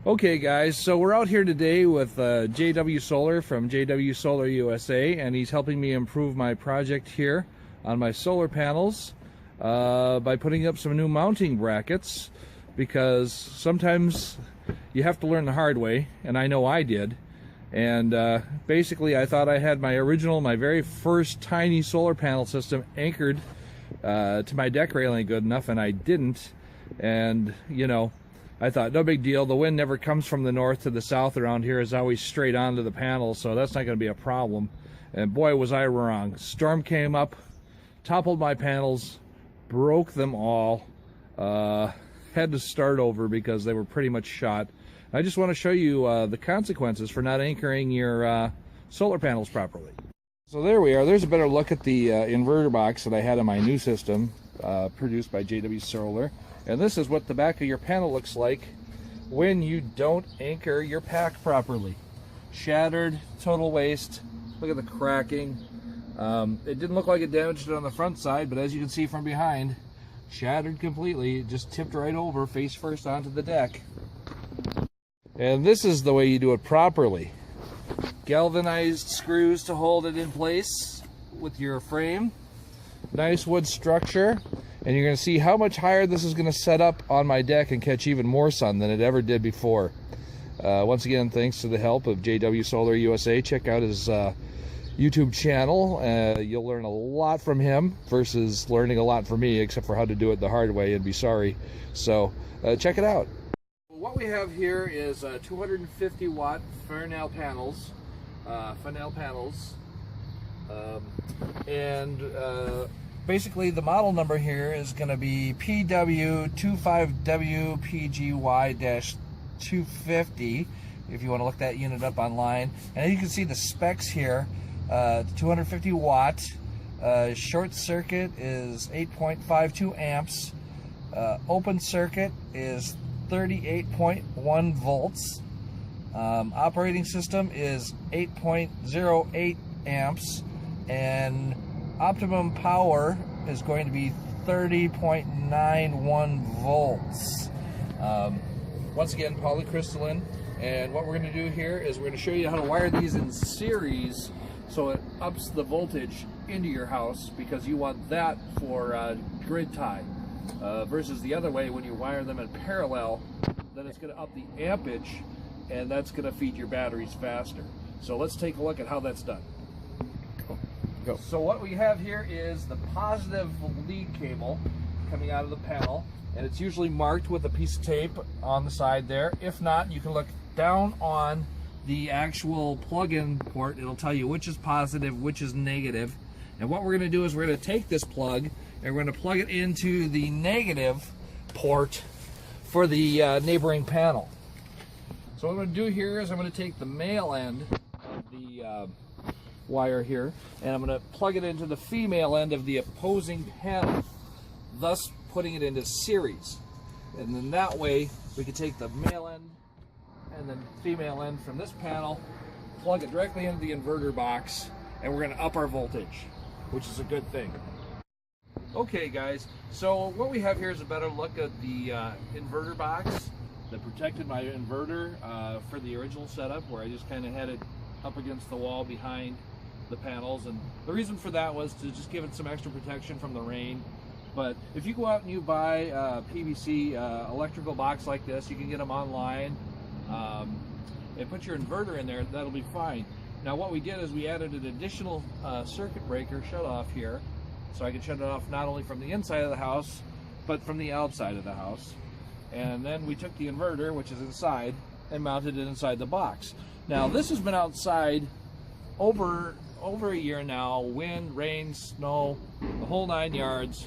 Okay guys, so we're out here today with JW Solar from JW Solar USA, and he's helping me improve my project here on my solar panels by putting up some new mounting brackets, because sometimes you have to learn the hard way, and I know I did. And basically I thought I had my very first tiny solar panel system anchored to my deck railing good enough, and I didn't. And you know, I thought, no big deal, the wind never comes from the north to the south around here, it's always straight onto the panel, so that's not going to be a problem. And boy, was I wrong. Storm came up, toppled my panels, broke them all, had to start over because they were pretty much shot. I just want to show you the consequences for not anchoring your solar panels properly. So there we are. There's a better look at the inverter box that I had in my new system, produced by JW Solar. And this is what the back of your panel looks like when you don't anchor your pack properly. Shattered, total waste. Look at the cracking. It didn't look like it damaged it on the front side, but as you can see from behind, shattered completely. It just tipped right over, face first onto the deck. And this is the way you do it properly. Galvanized screws to hold it in place with your frame. Nice wood structure. And you're going to see how much higher this is going to set up on my deck and catch even more sun than it ever did before. Once again, thanks to the help of JW Solar USA. Check out his YouTube channel. You'll learn a lot from him versus learning a lot from me, except for how to do it the hard way and be sorry. So check it out. What we have here is 250 watt Fresnel panels. Basically, the model number here is going to be PW25WPGY-250, if you want to look that unit up online. And you can see the specs here. 250 watt, short circuit is 8.52 amps, open circuit is 38.1 volts, operating system is 8.08 amps, and optimum power is going to be 30.91 volts. Once again, polycrystalline. And what we're going to do here is we're going to show you how to wire these in series so it ups the voltage into your house, because you want that for grid tie, versus the other way when you wire them in parallel. Then it's going to up the ampage, and that's going to feed your batteries faster. So let's take a look at how that's done. Go. So what we have here is the positive lead cable coming out of the panel, and it's usually marked with a piece of tape on the side there. If not, you can look down on the actual plug-in port. It'll tell you which is positive, which is negative. And what we're going to do is we're going to take this plug and we're going to plug it into the negative port for the neighboring panel. So what I'm going to do here is I'm going to take the male end of the wire here, and I'm going to plug it into the female end of the opposing panel, thus putting it into series. And then that way we can take the male end and then female end from this panel, plug it directly into the inverter box, and we're going to up our voltage, which is a good thing. Okay guys, so what we have here is a better look at the inverter box that protected my inverter for the original setup, where I just kind of had it up against the wall behind the panels. And the reason for that was to just give it some extra protection from the rain. But if you go out and you buy a PVC electrical box like this, you can get them online, and put your inverter in there, that'll be fine. Now what we did is we added an additional circuit breaker shut off here, so I can shut it off not only from the inside of the house, but from the outside of the house. And then we took the inverter, which is inside, and mounted it inside the box. Now this has been outside over a year now, wind, rain, snow, the whole 9 yards.